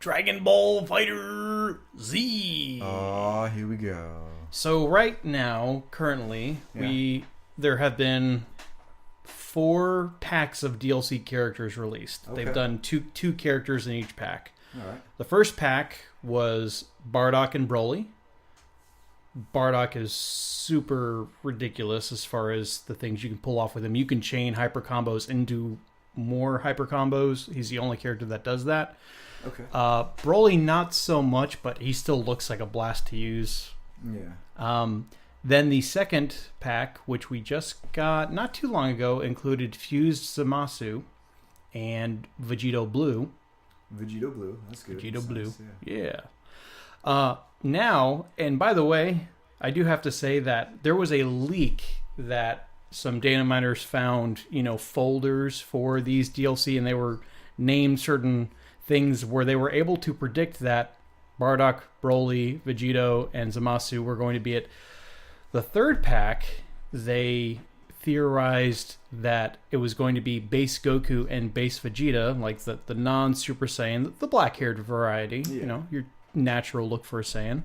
Dragon Ball Fighter Z. Oh, here we go. So right now, currently, there have been 4 packs of DLC characters released. Okay. They've done two characters in each pack. All right. The first pack was Bardock and Broly. Bardock is super ridiculous as far as the things you can pull off with him. You can chain hyper combos into more hyper combos. He's the only character that does that. Okay. Broly, not so much, but he still looks like a blast to use. Yeah. Then the second pack, which we just got not too long ago, included Fused Zamasu and Vegito Blue. Vegito Blue. That's good. Vegito That's Blue. nice, Yeah. Now, and by the way, I do have to say that there was a leak that some data miners found, folders for these DLC, and they were named certain things where they were able to predict that Bardock, Broly, Vegito, and Zamasu were going to be it. The third pack, they theorized that it was going to be base Goku and base Vegeta, like the non-Super Saiyan, the black-haired variety, your natural look for a Saiyan.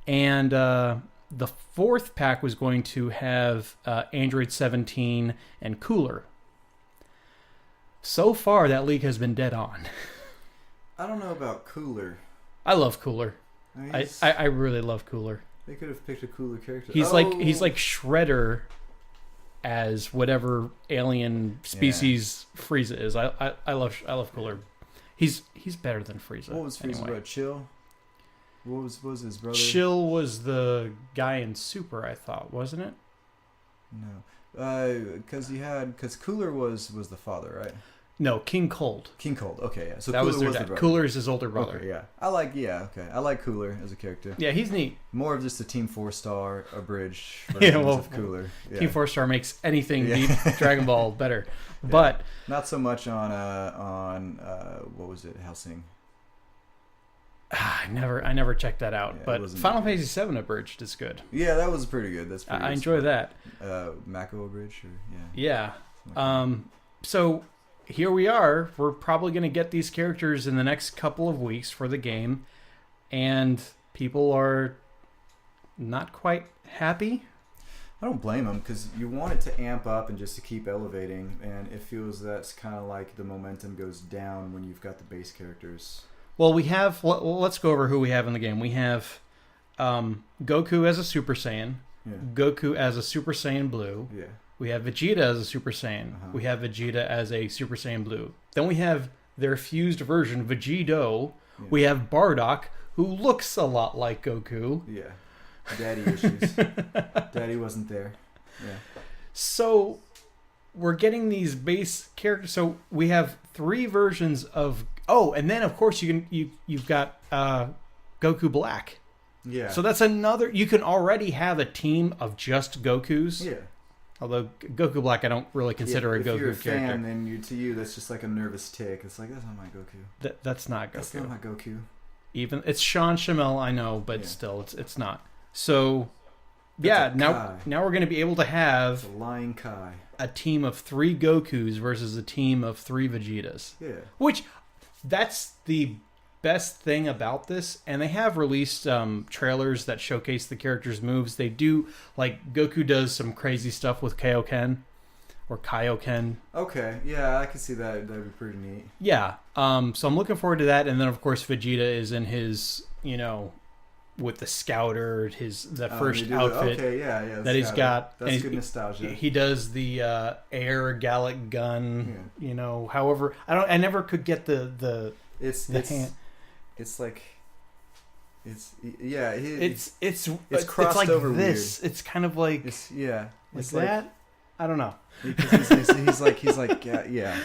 And the fourth pack was going to have Android 17 and Cooler. So far, that leak has been dead on. I don't know about Cooler. I love Cooler. I really love Cooler. They could have picked a cooler character. He's like Shredder as whatever alien species Frieza is. I love Cooler. He's better than Frieza. What was Frieza about? Chill? What was his brother? Chill was the guy in Super, I thought, wasn't it? No. Because Cooler was the father, right? No, King Cold. King Cold. Okay, yeah. So that Cooler was their the dad. brother. Cooler is his older brother. Okay, yeah. I like Cooler as a character. Yeah, he's neat. More of just a Team 4-star abridged of Cooler. Yeah. Team 4-star makes anything beat Dragon Ball better. Yeah. But not so much on what was it, Hellsing? I never checked that out. But Final Fantasy 7 abridged is good. Yeah, that was pretty good. That's pretty good. I enjoy that. Mako abridged, Yeah. So here we are. We're probably going to get these characters in the next couple of weeks for the game, and people are not quite happy. I don't blame them, because you want it to amp up and just to keep elevating, and it feels that's kind of like the momentum goes down when you've got the base characters. Well, let's go over who we have in the game. We have Goku as a Super Saiyan, Goku as a Super Saiyan Blue. Yeah. We have Vegeta as a Super Saiyan. We have Vegeta as a Super Saiyan Blue. Then we have their fused version, Vegito. Yeah. We have Bardock, who looks a lot like Goku. Yeah. Daddy issues. Daddy wasn't there. Yeah. So we're getting these base characters. So we have 3 versions of... Oh, and then, of course, you've got Goku Black. Yeah. So that's another... You can already have a team of just Gokus. Yeah. Although Goku Black, I don't really consider a Goku character. If you're a fan, then to you, that's just like a nervous tick. It's like, that's not my Goku. That's not Goku. That's not my Goku. Even it's Sean Shamel, I know, but still, it's not. So, now we're going to be able to have a lying Kai, a team of 3 Gokus versus a team of 3 Vegetas. Yeah. Which, that's the best thing about this, and they have released trailers that showcase the characters' moves. They do, like, Goku does some crazy stuff with Kaioken, or Kaioken. Okay, yeah, I can see that. That'd be pretty neat. Yeah, so I'm looking forward to that, and then, of course, Vegeta is in his, with the Scouter, that first outfit that he's got. That's good nostalgia. He does the air Gallic gun, however, I never could get the hand. It's like it's crossed like over this. weird. It's kind of like it's like like, that. I don't know. He's like yeah.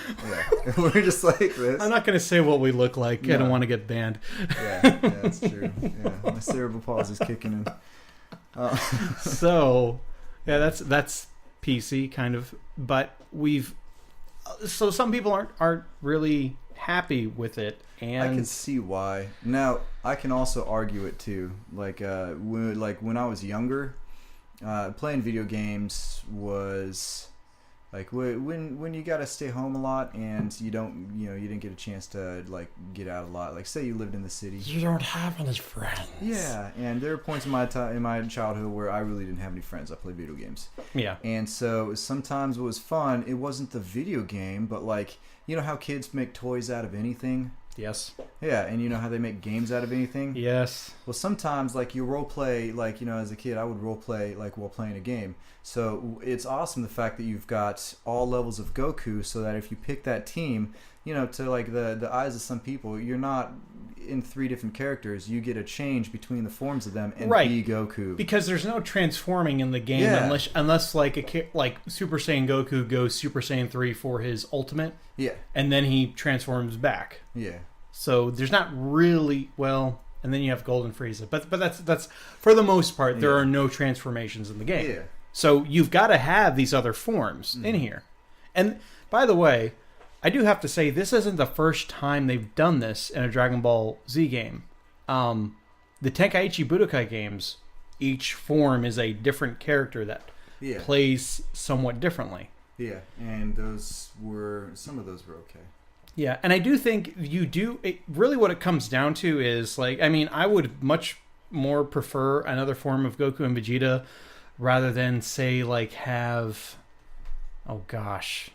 We're just like this. I'm not going to say what we look like. No. I don't want to get banned. Yeah, that's true. Yeah, my cerebral palsy is kicking in. So that's PC kind of, but so some people aren't really happy with it. And I can see why. Now, I can also argue it too. Like when I was younger, playing video games was Like when you gotta stay home a lot and you didn't get a chance to like get out a lot. Like say you lived in the city. You don't have any friends. Yeah, and there were points in my childhood where I really didn't have any friends. I played video games. Yeah. And so sometimes what was fun, it wasn't the video game, but like you know how kids make toys out of anything. Yes. Yeah, and you know how they make games out of anything? Yes. Well, sometimes, like, you role play, like, you know, as a kid, I would role play, like, while playing a game. So it's awesome the fact that you've got all levels of Goku so that if you pick that team, you know, to, like, the eyes of some people, you're not in 3 different characters. You get a change between the forms of them and be Goku. Because there's no transforming in the game unless like, Super Saiyan Goku goes Super Saiyan 3 for his ultimate. Yeah. And then he transforms back. Yeah. So there's not really and then you have Golden Frieza, but that's for the most part there are no transformations in the game. Yeah. So you've got to have these other forms in here. And by the way, I do have to say this isn't the first time they've done this in a Dragon Ball Z game. The Tenkaichi Budokai games, each form is a different character that plays somewhat differently. Yeah, and some of those were okay. Yeah, and I do think really what it comes down to is, like, I mean, I would much more prefer another form of Goku and Vegeta rather than, say, like, have, oh gosh.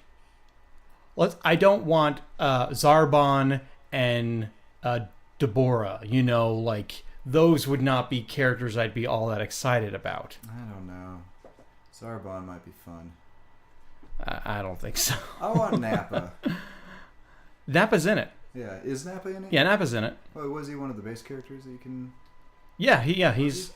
I don't want Zarbon and Deborah, you know, like, those would not be characters I'd be all that excited about. I don't know. Zarbon might be fun. I don't think so. I want Nappa. Nappa's in it. Yeah, is Nappa in it? Yeah, Nappa's in it. Oh, was he one of the base characters that you can? Yeah, he's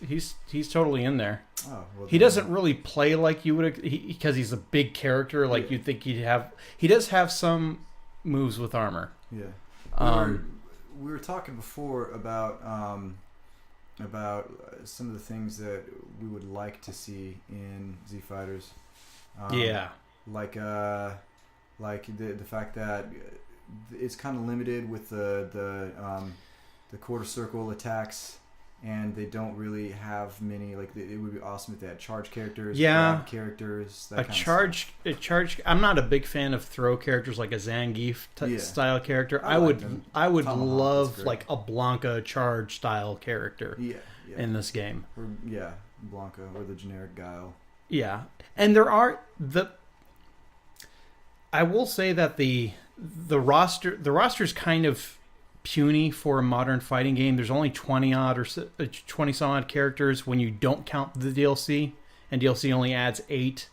totally in there. Oh, well, he doesn't really play like you would because he's a big character. Like you'd think he'd have. He does have some moves with armor. Yeah. We were talking before about some of the things that we would like to see in Z Fighters. Like the fact that it's kind of limited with the quarter circle attacks, and they don't really have many. Like it would be awesome if they had charge characters, grab characters. A charge. I'm not a big fan of throw characters like a Zangief style character. I would love like a Blanca charge style character. In this game. Or Blanca or the generic Guile. Yeah, and there are I will say that the roster's kind of puny for a modern fighting game. There's only 20 some odd characters when you don't count the DLC, and DLC only adds 8.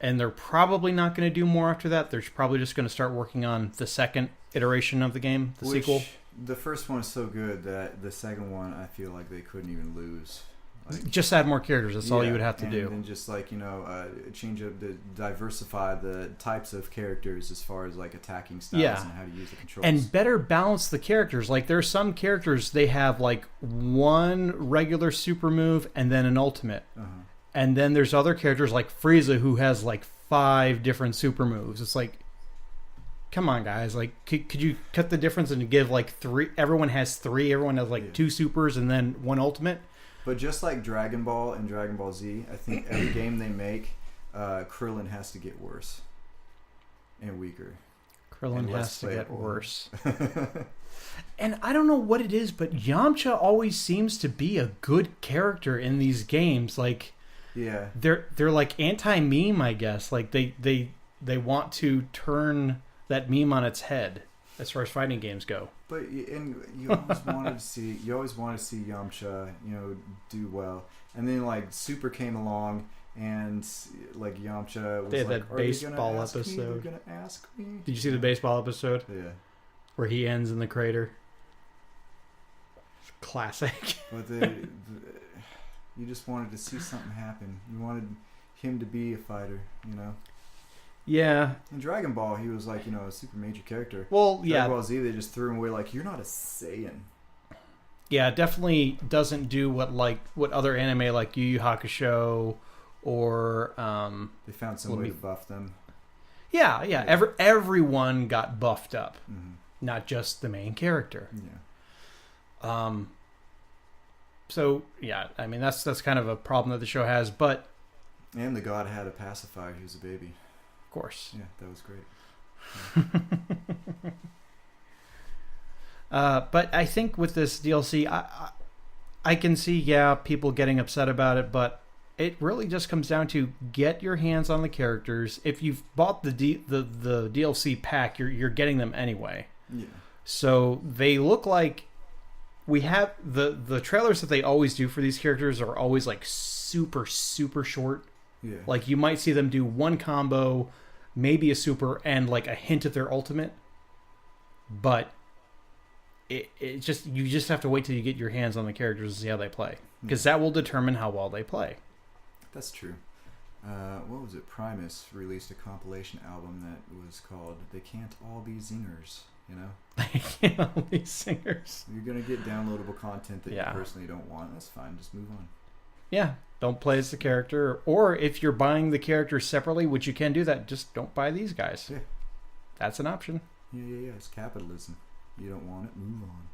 And they're probably not going to do more after that. They're probably just going to start working on the second iteration of the game, the sequel. The first one is so good that the second one, I feel like they couldn't even lose. Just add more characters. That's all you would have to do. And just like change up diversify the types of characters as far as like attacking styles and how to use the controls. And better balance the characters. Like there are some characters they have like one regular super move and then an ultimate, and then there's other characters like Frieza who has like 5 different super moves. It's like, come on, guys! Like, could you cut the difference and give like 3? Everyone has 3. Everyone has like 2 supers and then 1 ultimate. But just like Dragon Ball and Dragon Ball Z, I think every game they make, Krillin has to get worse and weaker. Krillin has to get worse. And I don't know what it is, but Yamcha always seems to be a good character in these games. Like, they're like anti-meme, I guess. Like they want to turn that meme on its head as far as fighting games go. But you always wanted to see Yamcha, do well, and then like Super came along, and like Yamcha was they had that baseball episode. You're gonna ask me? Did you see the baseball episode? Yeah, where he ends in the crater. Classic. But you just wanted to see something happen. You wanted him to be a fighter, Yeah. In Dragon Ball, he was like, a super major character. Well, Dragon Ball Z, they just threw him away like, you're not a Saiyan. Yeah, it definitely doesn't do what other anime like Yu Yu Hakusho or they found some way to buff them. Yeah. Everyone got buffed up, not just the main character. Yeah. So yeah, I mean that's kind of a problem that the show has, but and the god had a pacifier. He was a baby. Of course. Yeah, that was great. But I think with this DLC, I can see, people getting upset about it, but it really just comes down to get your hands on the characters. If you've bought the DLC pack, you're getting them anyway. Yeah. So they look like we have the trailers that they always do for these characters are always like super, super short. Yeah. Like you might see them do one combo, maybe a super, and like a hint at their ultimate. But it just you just have to wait till you get your hands on the characters and see how they play, because that will determine how well they play. That's true. What was it? Primus released a compilation album that was called "They Can't All Be Zingers." You know, They can't all be singers. you're gonna get downloadable content that Yeah. you personally don't want. That's fine. Just move on. Yeah, don't play as the character, or if you're buying the character separately, which you can do that, just don't buy these guys. Yeah. That's an option. Yeah. It's capitalism. You don't want it. Move on.